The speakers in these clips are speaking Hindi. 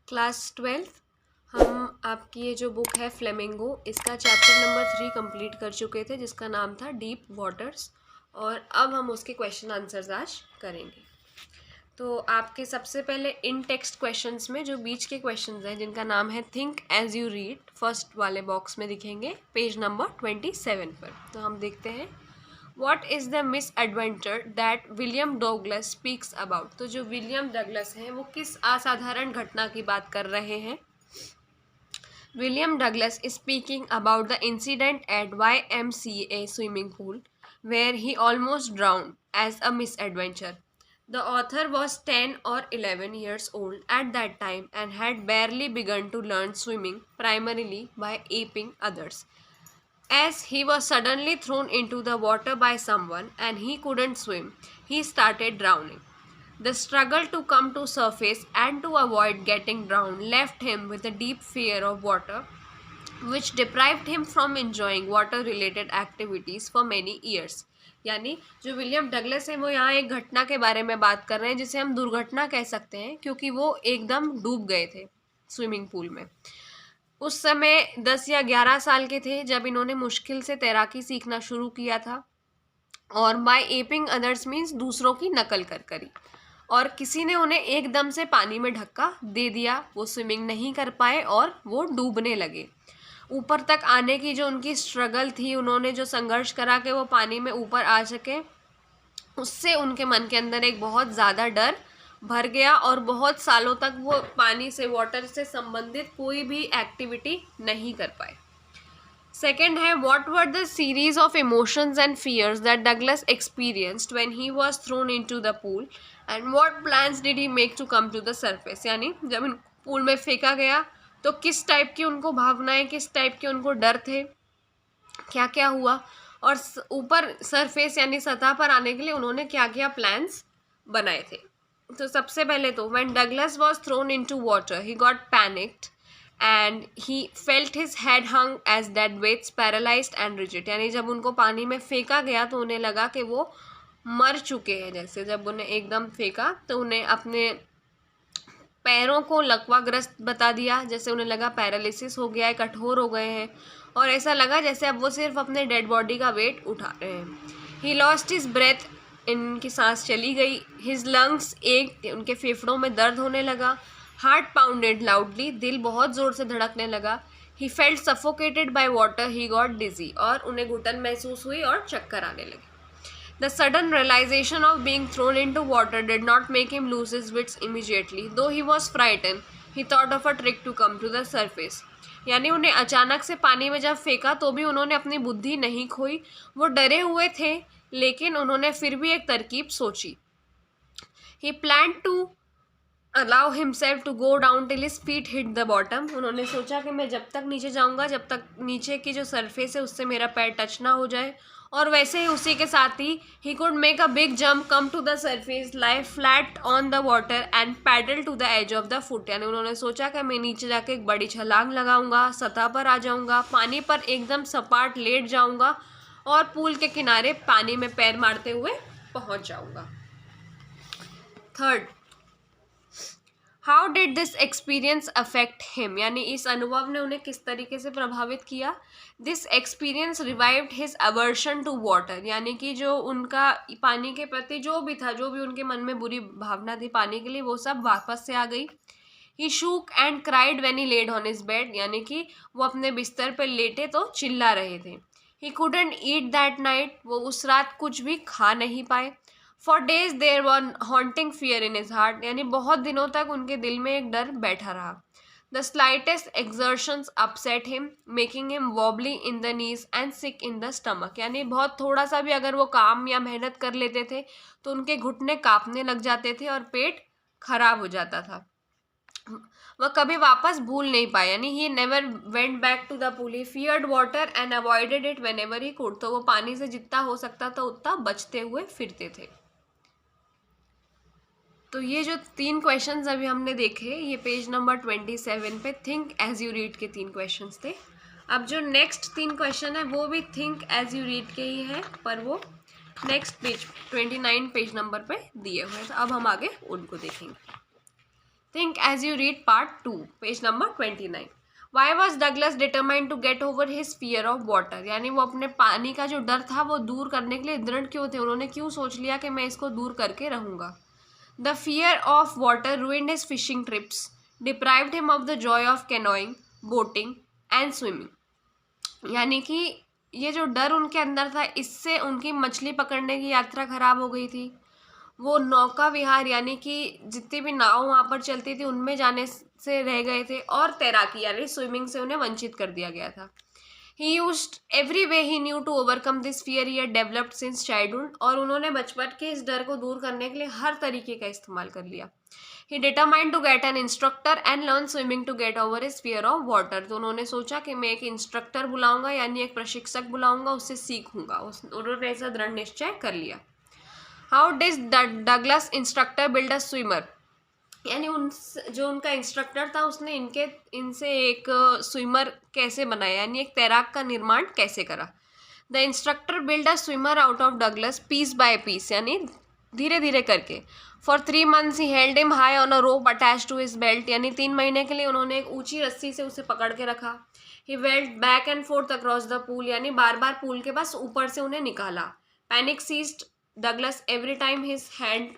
क्लास 12 हम आपकी ये जो बुक है फ्लेमिंगो, इसका चैप्टर नंबर 3 कंप्लीट कर चुके थे, जिसका नाम था डीप वाटर्स। और अब हम उसके क्वेश्चन आंसर्स आज करेंगे। तो आपके सबसे पहले इन टेक्स्ट क्वेश्चंस में जो बीच के क्वेश्चंस हैं, जिनका नाम है think as you read, first वाले बॉक्स में दिखेंगे पेज नंबर 27 पर। तो हम देखते हैं, what is the miss adventure that William Douglas speaks about. तो जो विलियम डगलस हैं वो किस असाधारण घटना की बात कर रहे हैं। William Douglas is speaking about the incident at YMCA swimming pool where he almost drowned as a misadventure. The author was 10 or 11 years old at that time and had barely begun to learn swimming primarily by aping others. As he was suddenly thrown into the water by someone and he couldn't swim, he started drowning. The struggle to come to surface and to avoid getting drowned left him with a deep fear of water, which deprived him from enjoying water-related activities for many years. यानी जो विलियम डगलस है वो यहाँ एक घटना के बारे में बात कर रहे हैं जिसे हम दुर्घटना कह सकते हैं, क्योंकि वो एकदम डूब गए थे स्विमिंग पूल में। उस समय 10 या 11 साल के थे जब इन्होंने मुश्किल से तैराकी सीखना शुरू किया था। और बाय एपिंग अदर्स मीन्स दूसरों की नकल कर करी, और किसी ने उन्हें एकदम से पानी में धक्का दे दिया, वो स्विमिंग नहीं कर पाए और वो डूबने लगे। ऊपर तक आने की जो उनकी स्ट्रगल थी, उन्होंने जो संघर्ष करा कि वो पानी में ऊपर आ सके, उससे उनके मन के अंदर एक बहुत ज़्यादा डर भर गया और बहुत सालों तक वो पानी से, वाटर से संबंधित कोई भी एक्टिविटी नहीं कर पाए। सेकेंड है, what were the series of emotions and fears that Douglas experienced when he was thrown into the pool and what plans did he make to come to the surface. यानी जब इन पूल में फेंका गया तो किस टाइप की उनको भावनाएं, किस टाइप के उनको डर थे, क्या क्या हुआ, और ऊपर सरफेस यानी सतह पर आने के लिए उन्होंने क्या क्या प्लान्स बनाए थे। तो सबसे पहले तो when Douglas was thrown into water he got panicked and he felt his head hung as dead weights paralysed and rigid. यानी जब उनको पानी में फेंका गया तो उन्हें लगा कि वो मर चुके हैं। जैसे जब उन्हें एकदम फेंका तो उन्हें अपने पैरों को लकवाग्रस्त बता दिया, जैसे उन्हें लगा पैरालिसिस हो गया है, कठोर हो गए हैं, और ऐसा लगा जैसे अब वो सिर्फ अपने डेड बॉडी का वेट उठा रहे हैं। ही लॉस्ट हिज ब्रेथ, इनकी सांस चली गई। हिज लंग्स एक, उनके फेफड़ों में दर्द होने लगा। हार्ट पाउंडेड लाउडली, दिल बहुत ज़ोर से धड़कने लगा। He felt suffocated by water, he got dizzy, और उन्हें घुटन महसूस हुई और चक्कर आने लगे। The sudden realization of being thrown into water did not make him lose his wits immediately. Though he was frightened, he thought of a trick to come to the surface. यानी उन्हें अचानक से पानी में जब फेंका तो भी उन्होंने अपनी बुद्धि नहीं खोई। वो डरे हुए थे लेकिन उन्होंने फिर भी एक तरकीब सोची। He planned to allow himself to go down till his feet hit the bottom. उन्होंने सोचा कि मैं जब तक नीचे जाऊंगा, जब तक नीचे की जो सरफेस है उससे मेरा पैर टच ना हो जाए, और वैसे ही उसी के साथ ही he could make a big jump, come to the surface, lie flat on the water and paddle to the edge of the foot. यानी उन्होंने सोचा कि मैं नीचे जाके एक बड़ी छलांग लगाऊंगा, सतह पर आ जाऊंगा, पानी पर एकदम सपाट लेट जाऊंगा और पूल के किनारे पानी में पैर मारते हुए पहुंच जाऊंगा। Third, how did this experience affect him, यानी इस अनुभव ने उन्हें किस तरीके से प्रभावित किया। This experience revived his aversion to water, यानी कि जो उनका पानी के प्रति जो भी था, जो भी उनके मन में बुरी भावना थी पानी के लिए, वो सब वापस से आ गई। He shook and cried when he laid on his bed, यानी कि वो अपने बिस्तर पर लेटे तो चिल्ला रहे थे। He couldn't eat that night, वो उस रात कुछ भी खा नहीं पाए। For days there one haunting fear in his heart, यानी बहुत दिनों तक उनके दिल में एक डर बैठा रहा। The slightest exertions upset him, making him wobbly in the knees and sick in the stomach, यानी बहुत थोड़ा सा भी अगर वो काम या मेहनत कर लेते थे तो उनके घुटने कांपने लग जाते थे और पेट खराब हो जाता था। वह कभी वापस भूल नहीं पाए, यानी he never went back to the pool. He feared water and avoided it whenever he could, तो वो पानी से जितना हो सकता था उतना बचते हुए फिरते थे। तो ये जो 3 क्वेश्चंस अभी हमने देखे, ये पेज नंबर 27 पे थिंक एज यू रीड के 3 क्वेश्चंस थे। अब जो नेक्स्ट 3 क्वेश्चन है वो भी थिंक एज यू रीड के ही हैं, पर वो नेक्स्ट पेज 29 पेज नंबर पे दिए हुए हैं। तो अब हम आगे उनको देखेंगे। Think as you read part 2, page number 29. Why was Douglas determined to get over his fear of water, यानी वो अपने पानी का जो डर था वो दूर करने के लिए दृढ़ क्यों थे, उन्होंने क्यों सोच लिया कि मैं इसको दूर करके रहूँगा. The fear of water ruined his fishing trips, deprived him of the joy of canoeing, boating and swimming. यानी कि ये जो डर उनके अंदर था इससे उनकी मछली पकड़ने की यात्रा खराब हो गई थी. वो नौका विहार यानी कि जितनी भी नाव वहाँ पर चलती थी उनमें जाने से रह गए थे, और तैराकी यानी स्विमिंग से उन्हें वंचित कर दिया गया था. He used every way he knew to overcome this fear he had developed since childhood, और उन्होंने बचपन के इस डर को दूर करने के लिए हर तरीके का इस्तेमाल कर लिया. He determined to get an instructor and learn swimming to get over his fear of water. तो उन्होंने सोचा कि मैं एक इंस्ट्रक्टर बुलाऊंगा यानी एक प्रशिक्षक बुलाऊंगा, उससे सीखूंगा. उन्होंने ऐसा दृढ़ निश्चय कर लिया. How did Douglas instructor build a swimmer? यानी जो उनका इंस्ट्रक्टर था उसने इनसे एक स्विमर कैसे बनाया, यानी एक तैराक का निर्माण कैसे करा. The instructor build a swimmer out of Douglas piece by piece, यानी धीरे धीरे करके. For 3 months he held him high on a rope attach to his belt, यानी 3 महीने के लिए उन्होंने एक ऊंची रस्सी से उसे पकड़ के रखा. He went back and forth across the pool, यानी बार बार पूल के पास ऊपर से उन्हें निकाला. Panic seized Douglas every time his hand,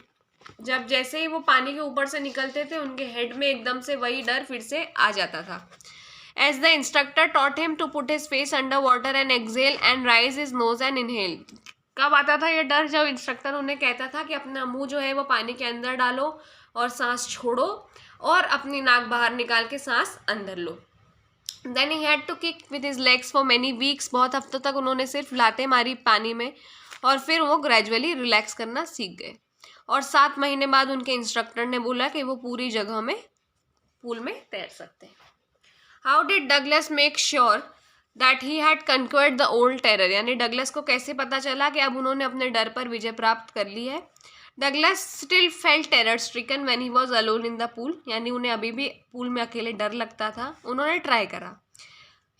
जब जैसे ही वो पानी के ऊपर से निकलते थे उनके हेड में एकदम से वही डर फिर से आ जाता था. As the instructor taught him to put his face under water and exhale and raise his nose and inhale. कब आता था ये डर, जब इंस्ट्रक्टर उन्हें कहता था कि अपना मुंह जो है वो पानी के अंदर डालो और सांस छोड़ो और अपनी नाक बाहर निकाल के सांस अंदर लो. Then he had to kick with his legs for many weeks, बहुत हफ्तों तक उन्होंने सिर्फ लाते मारी पानी में, और फिर वो ग्रेजुअली रिलैक्स करना सीख गए. और 7 महीने बाद उनके इंस्ट्रक्टर ने बोला कि वो पूरी जगह में पूल में तैर सकते हैं. How did Douglas make sure that he had conquered the old terror, यानी डगलस को कैसे पता चला कि अब उन्होंने अपने डर पर विजय प्राप्त कर ली है. Douglas still felt terror stricken when he was alone in the pool, यानी उन्हें अभी भी पूल में अकेले डर लगता था. उन्होंने ट्राई करा.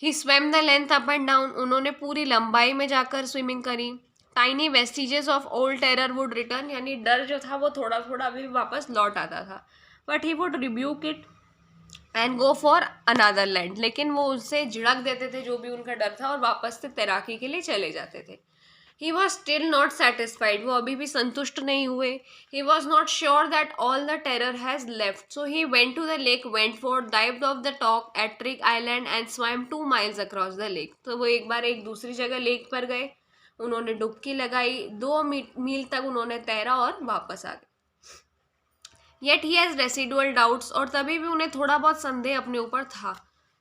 He swam the length up and down, उन्होंने पूरी लंबाई में जाकर स्विमिंग करी. Tiny vestiges of old terror would return, यानी डर जो था वो थोड़ा थोड़ा अभी वापस लौट आता था. But he would rebuke it and go for another land, लेकिन वो उससे झिड़क देते थे जो भी उनका डर था और वापस से तैराकी के लिए चले जाते थे. He was still not satisfied, वो अभी भी संतुष्ट नहीं हुए. He was not sure that all the terror has left, so he went to the lake Wentworth, dived off the dock at Triggs island and swam 2 miles across the lake. तो वो एक बार एक दूसरी जगह लेक पर गए, उन्होंने डुबकी लगाई, 2 मील तक उन्होंने तैरा और वापस आ गए. Yet he has residual doubts, और तभी भी उन्हें थोड़ा बहुत संदेह अपने ऊपर था.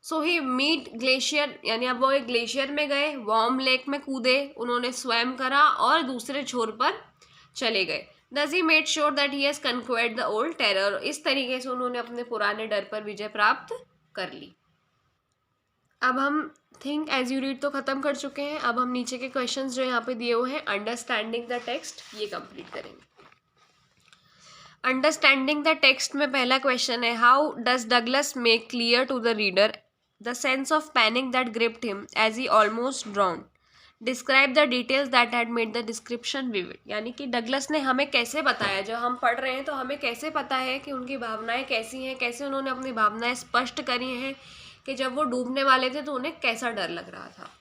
सो ही मीट ग्लेशियर, यानी अब वो एक ग्लेशियर में गए, वार्म लेक में कूदे, उन्होंने स्वयं करा और दूसरे छोर पर चले गए. Thus he made sure that he has conquered the old terror, इस तरीके से उन्होंने अपने पुराने डर पर विजय प्राप्त कर ली. अब हम थिंक एज यू रीड तो ख़त्म कर चुके हैं. अब हम नीचे के क्वेश्चंस जो यहाँ पे दिए हुए हैं, अंडरस्टैंडिंग द टेक्स्ट, ये कंप्लीट करेंगे. अंडरस्टैंडिंग द टेक्स्ट में पहला क्वेश्चन है, how does Douglas make clear to the reader the sense of panic that gripped him as he almost drown. Describe the details that had made the description vivid, यानी कि डगलस ने हमें कैसे बताया, जब हम पढ़ रहे हैं तो हमें कैसे पता है कि उनकी भावनाएं कैसी हैं, कैसे उन्होंने अपनी भावनाएं स्पष्ट करी हैं कि जब वो डूबने वाले थे तो उन्हें कैसा डर लग रहा था.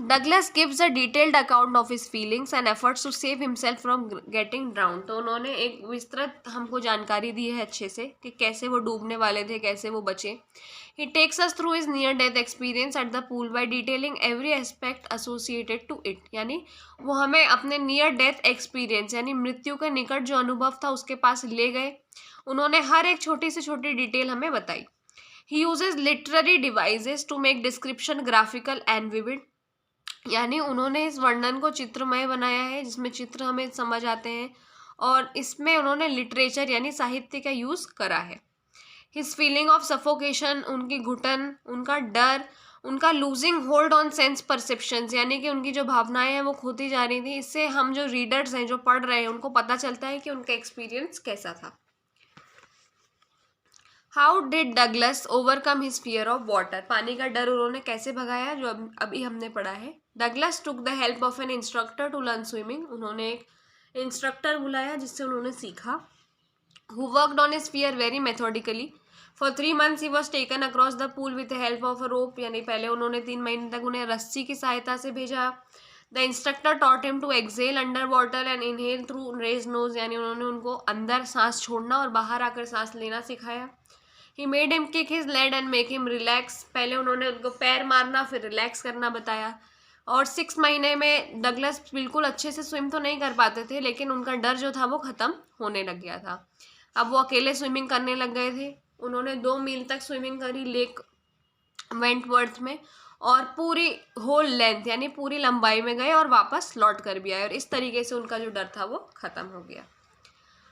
Douglas gives a detailed account of his feelings and efforts to save himself from getting drown. तो उन्होंने एक विस्तृत हमको जानकारी दी है अच्छे से कि कैसे वो डूबने वाले थे, कैसे वो बचे. He takes us through his near death experience at the pool by detailing every aspect associated to it, यानी वो हमें अपने नियर डेथ एक्सपीरियंस यानी मृत्यु के निकट जो अनुभव था उसके पास ले गए. उन्होंने हर एक छोटी से छोटी डिटेल हमें बताई. He uses literary devices to make description graphical and vivid, यानी उन्होंने इस वर्णन को चित्रमय बनाया है जिसमें चित्र हमें समझ आते हैं, और इसमें उन्होंने लिटरेचर यानी साहित्य का यूज़ करा है. हिज फीलिंग ऑफ सफोकेशन, उनकी घुटन, उनका डर, उनका losing hold on sense perceptions, यानी कि उनकी जो भावनाएं हैं वो खोती जा रही थी. इससे हम जो रीडर्स हैं, जो पढ़ रहे हैं, उनको पता चलता है कि उनका एक्सपीरियंस कैसा था. How did Douglas overcome his fear of water, पानी का डर उन्होंने कैसे भगाया, जो अभी हमने पढ़ा है. Douglas took the help of an instructor to learn swimming, उन्होंने एक इंस्ट्रक्टर बुलाया जिससे उन्होंने सीखा. who worked on his fear very methodically. For 3 months he was taken across the pool with the help of a rope, यानी पहले उन्होंने 3 महीने तक उन्हें रस्सी की सहायता से भेजा. The instructor taught him to exhale under water and inhale through raised nose, यानी उन्होंने उनको अंदर सांस छोड़ना और बाहर आकर सांस लेना सिखाया. He made him kick his leg and make him relax. पहले उन्होंने उनको पैर मारना फिर रिलैक्स करना बताया. और 6 महीने में डगलस बिल्कुल अच्छे से स्विम तो नहीं कर पाते थे, लेकिन उनका डर जो था वो ख़त्म होने लग गया था. अब वो अकेले स्विमिंग करने लग गए थे. उन्होंने 2 मील तक स्विमिंग करी लेक वेंटवर्थ में, और पूरी होल लेंथ यानी पूरी लंबाई में गए और वापस लौट कर भी आए, और इस तरीके से उनका जो डर था वो ख़त्म हो गया.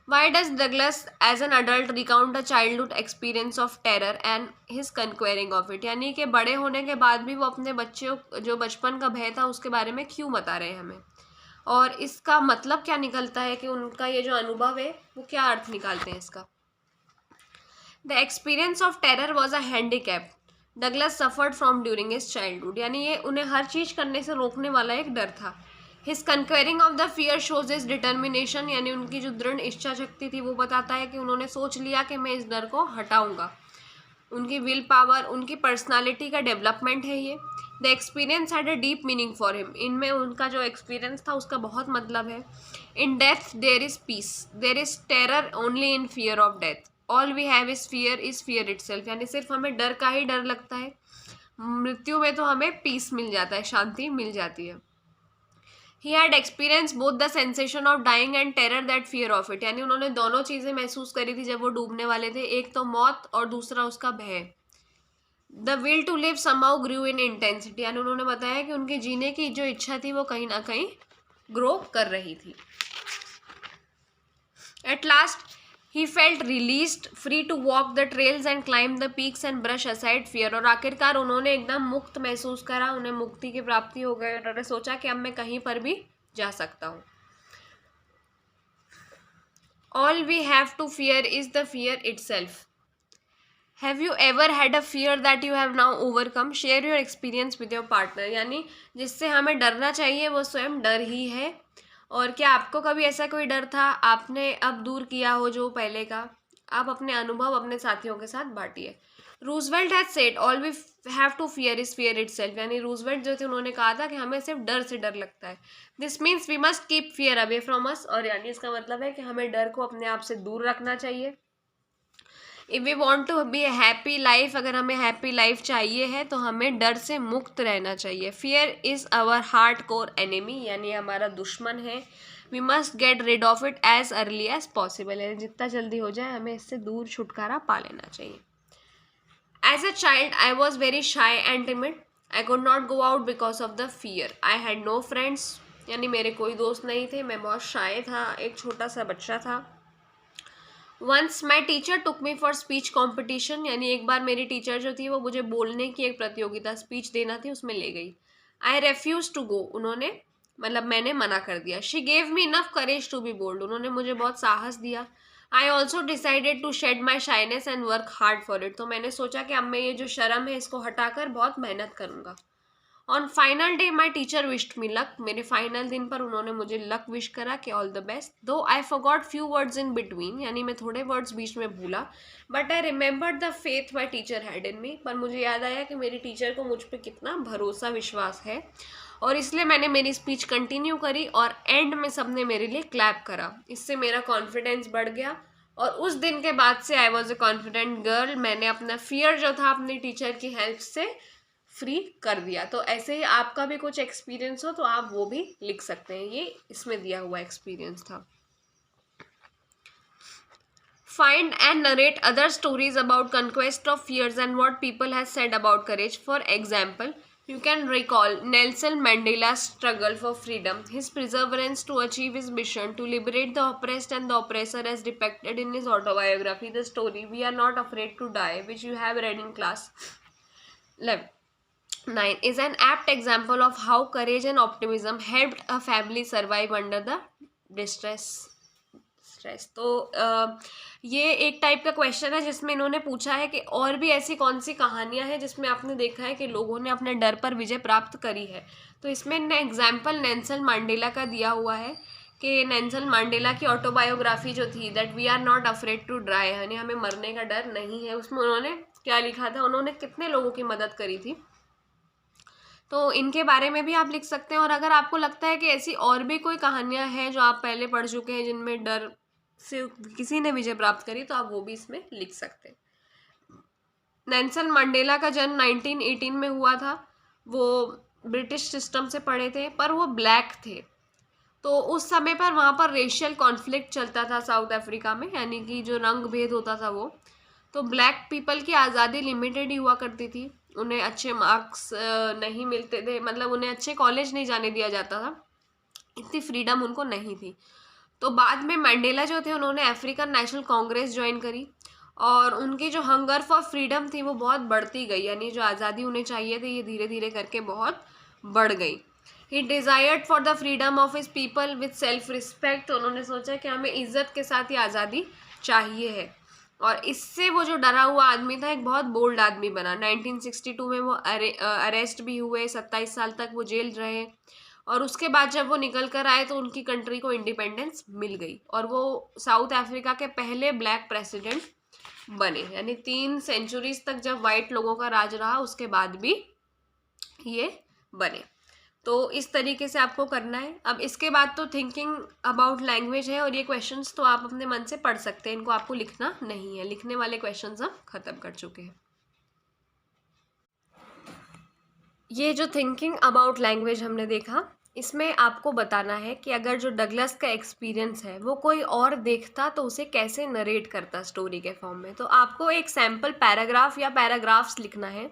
Why does Douglas as an adult recount a childhood experience of terror and his conquering of it? यानी कि बड़े होने के बाद भी वो अपने बच्चों जो बचपन का भय था उसके बारे में क्यों बता रहे हैं हमें, और इसका मतलब क्या निकलता है कि उनका ये जो अनुभव है वो क्या अर्थ निकालते हैं इसका. The experience of terror was a handicap Douglas suffered from during his childhood. यानी ये उन्हें हर चीज़ करने से रोकने वाला एक डर था. His conquering of the fear shows his determination, यानी उनकी जो दृढ़ इच्छा शक्ति थी वो बताता है कि उन्होंने सोच लिया कि मैं इस डर को हटाऊंगा. उनकी विल पावर, उनकी पर्सनालिटी का डेवलपमेंट है ये. The experience had a deep meaning for him. इनमें उनका जो एक्सपीरियंस था उसका बहुत मतलब है. In death there is peace, there is terror only in fear of death. All we have is fear itself. यानी सिर्फ हमें डर का ही डर लगता है, मृत्यु में तो हमें पीस मिल जाता है, शांति मिल जाती है. He had experienced both the sensation of dying and terror that fear of it. यानी उन्होंने दोनों चीज़ें महसूस करी थी जब वो डूबने वाले थे, एक तो मौत और दूसरा उसका भय. The will to live somehow grew in intensity. यानी उन्होंने बताया कि उनके जीने की जो इच्छा थी वो कहीं ना कहीं ग्रो कर रही थी. At last he felt released, free to walk the trails and climb the peaks and brush aside fear. और आखिरकार उन्होंने एकदम मुक्त महसूस करा, उन्हें मुक्ति की प्राप्ति हो गई. उन्होंने सोचा कि अब मैं कहीं पर भी जा सकता हूँ. All we have to fear is the fear itself. Have you ever had a fear that you have now overcome? Share your experience with your partner. यानी जिससे हमें डरना चाहिए वो स्वयं डर ही है. और क्या आपको कभी ऐसा कोई डर था आपने अब दूर किया हो जो पहले का? आप अपने अनुभव अपने साथियों के साथ बांटिए. Roosevelt has said all we have to fear is fear itself. यानी रूजवेल्ट जो थे उन्होंने कहा था कि हमें सिर्फ डर से डर लगता है. This means we must keep fear away from us. और यानी इसका मतलब है कि हमें डर को अपने आप से दूर रखना चाहिए. If we want to be a happy life, अगर हमें हैप्पी लाइफ चाहिए है तो हमें डर से मुक्त रहना चाहिए. Fear is our hard core enemy, यानी हमारा दुश्मन है. We must get rid of it as early as possible. यानी जितना जल्दी हो जाए हमें इससे दूर छुटकारा पा लेना चाहिए. As a child I was very shy and timid. I could not go out because of the fear. I had no friends, यानी मेरे कोई दोस्त नहीं थे, मैं बहुत शाय था, एक छोटा सा बच्चा था. Once my teacher took me for speech competition. यानी एक बार मेरी टीचर जो थी वो मुझे बोलने की एक प्रतियोगिता, स्पीच देना थी, उसमें ले गई. I refuse to go. उन्होंने मतलब मैंने मना कर दिया. She gave me enough courage to be bold. उन्होंने मुझे बहुत साहस दिया. I also decided to shed my shyness and work hard for it. तो मैंने सोचा कि अब मैं ये जो शर्म है इसको हटाकर बहुत मेहनत करूँगा. On final day my teacher wished me luck. मेरे फाइनल दिन पर उन्होंने मुझे लक विश करा कि all the best. Though I forgot few words in between. यानी मैं थोड़े वर्ड्स बीच में भूला. But I remembered the faith my teacher had in me. पर मुझे याद आया कि मेरी टीचर को मुझ पर कितना भरोसा विश्वास है, और इसलिए मैंने मेरी स्पीच कंटिन्यू करी और एंड में सबने मेरे लिए क्लैप करा. इससे मेरा कॉन्फिडेंस बढ़ गया और उस दिन के बाद से I was a confident girl. मैंने अपना फियर जो था अपनी टीचर की हेल्प से फ्री कर दिया. तो ऐसे ही आपका भी कुछ एक्सपीरियंस हो तो आप वो भी लिख सकते हैं. ये इसमें दिया हुआ एक्सपीरियंस था. Find and narrate other stories about conquest of fears and what people has said about courage. For example, you can recall Nelson Mandela's struggle for freedom, his perseverance to achieve his mission to liberate the oppressed and the oppressor as depicted in his autobiography, the story We Are Not Afraid to Die, which you have read in class 9, is an apt example of how courage and optimism helped a family survive under the distress. तो ये एक टाइप का क्वेश्चन है जिसमें इन्होंने पूछा है कि और भी ऐसी कौन सी कहानियां हैं जिसमें आपने देखा है कि लोगों ने अपने डर पर विजय प्राप्त करी है. तो इसमें एग्जाम्पल नेल्सन मंडेला का दिया हुआ है कि नेल्सन मंडेला की ऑटोबायोग्राफी जो थी, that we are not afraid to dry, यानी हमें मरने का डर नहीं है, उसमें उन्होंने क्या लिखा था, उन्होंने कितने लोगों की मदद करी थी, तो इनके बारे में भी आप लिख सकते हैं। और अगर आपको लगता है कि ऐसी और भी कोई कहानियां हैं जो आप पहले पढ़ चुके हैं जिनमें डर से किसी ने विजय प्राप्त करी, तो आप वो भी इसमें लिख सकते हैं। नेल्सन मंडेला का जन्म 1918 में हुआ था। वो ब्रिटिश सिस्टम से पढ़े थे, पर वो ब्लैक थे, तो उस समय पर वहाँ पर रेशियल कॉन्फ्लिक्ट चलता था साउथ अफ्रीका में, यानी कि जो रंग भेद होता था वो, तो ब्लैक पीपल की आज़ादी लिमिटेड ही हुआ करती थी, उन्हें अच्छे मार्क्स नहीं मिलते थे, मतलब उन्हें अच्छे कॉलेज नहीं जाने दिया जाता था, इतनी फ्रीडम उनको नहीं थी। तो बाद में मंडेला जो थे उन्होंने अफ्रीकन नेशनल कांग्रेस ज्वाइन करी, और उनकी जो हंगर फॉर फ्रीडम थी वो बहुत बढ़ती गई, यानी जो आज़ादी उन्हें चाहिए थी ये धीरे धीरे करके बहुत बढ़ गई। He desired for the freedom of his people with self respect, उन्होंने सोचा कि हमें इज्जत के साथ ही आज़ादी चाहिए है, और इससे वो जो डरा हुआ आदमी था एक बहुत बोल्ड आदमी बना। 1962 में वो अरेस्ट भी हुए, 27 साल तक वो जेल रहे, और उसके बाद जब वो निकल कर आए तो उनकी कंट्री को इंडिपेंडेंस मिल गई, और वो साउथ अफ्रीका के पहले ब्लैक प्रेसिडेंट बने, यानी 3 सेंचुरीज तक जब वाइट लोगों का राज रहा उसके बाद भी ये बने। तो इस तरीके से आपको करना है। अब इसके बाद तो थिंकिंग अबाउट लैंग्वेज है, और ये क्वेश्चंस तो आप अपने मन से पढ़ सकते हैं, इनको आपको लिखना नहीं है, लिखने वाले क्वेश्चंस हम खत्म कर चुके हैं। ये जो थिंकिंग अबाउट लैंग्वेज हमने देखा, इसमें आपको बताना है कि अगर जो डगलस का एक्सपीरियंस है वो कोई और देखता तो उसे कैसे नरेट करता स्टोरी के फॉर्म में। तो आपको एक सैम्पल पैराग्राफ या पैराग्राफ्स लिखना है,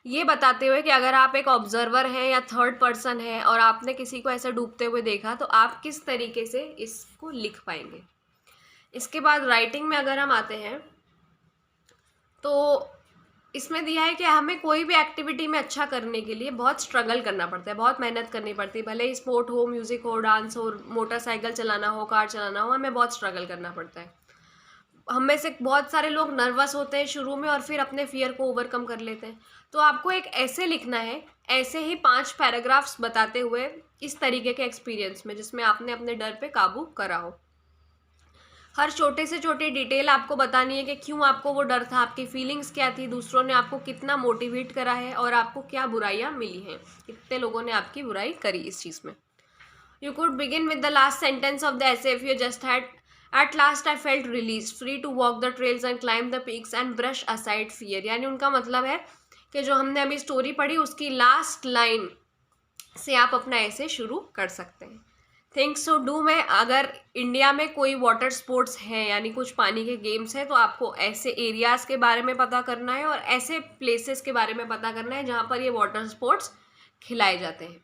ये बताते हुए कि अगर आप एक ऑब्जर्वर हैं या थर्ड पर्सन है और आपने किसी को ऐसे डूबते हुए देखा तो आप किस तरीके से इसको लिख पाएंगे। इसके बाद राइटिंग में अगर हम आते हैं तो इसमें दिया है कि हमें कोई भी एक्टिविटी में अच्छा करने के लिए बहुत स्ट्रगल करना पड़ता है, बहुत मेहनत करनी पड़ती है, भले ही स्पोर्ट हो, म्यूज़िक हो, डांस हो, मोटरसाइकिल चलाना हो, कार चलाना हो, हमें बहुत स्ट्रगल करना पड़ता है। हम में से बहुत सारे लोग नर्वस होते हैं शुरू में और फिर अपने फियर को ओवरकम कर लेते हैं। तो आपको एक ऐसे लिखना है, ऐसे ही 5 पैराग्राफ्स बताते हुए इस तरीके के एक्सपीरियंस में जिसमें आपने अपने डर पे काबू करा हो। हर छोटे से छोटी डिटेल आपको बतानी है कि क्यों आपको वो डर था, आपकी फीलिंग्स क्या थी, दूसरों ने आपको कितना मोटिवेट करा है, और आपको क्या बुराइयाँ मिली हैं, कितने लोगों ने आपकी बुराई करी इस चीज़ में। You could begin with the last sentence of the essay if you just had, at last I felt released, free to walk the trails and climb the peaks and brush aside fear। यानी उनका मतलब है कि जो हमने अभी स्टोरी पढ़ी उसकी लास्ट लाइन से आप अपना ऐसे शुरू कर सकते हैं। थिंक्स टू डू में अगर इंडिया में कोई वाटर स्पोर्ट्स हैं, यानी कुछ पानी के गेम्स हैं, तो आपको ऐसे एरियाज़ के बारे में पता करना है और ऐसे प्लेसेस के बारे में पता करना है जहाँ पर ये वाटर स्पोर्ट्स खिलाए जाते हैं।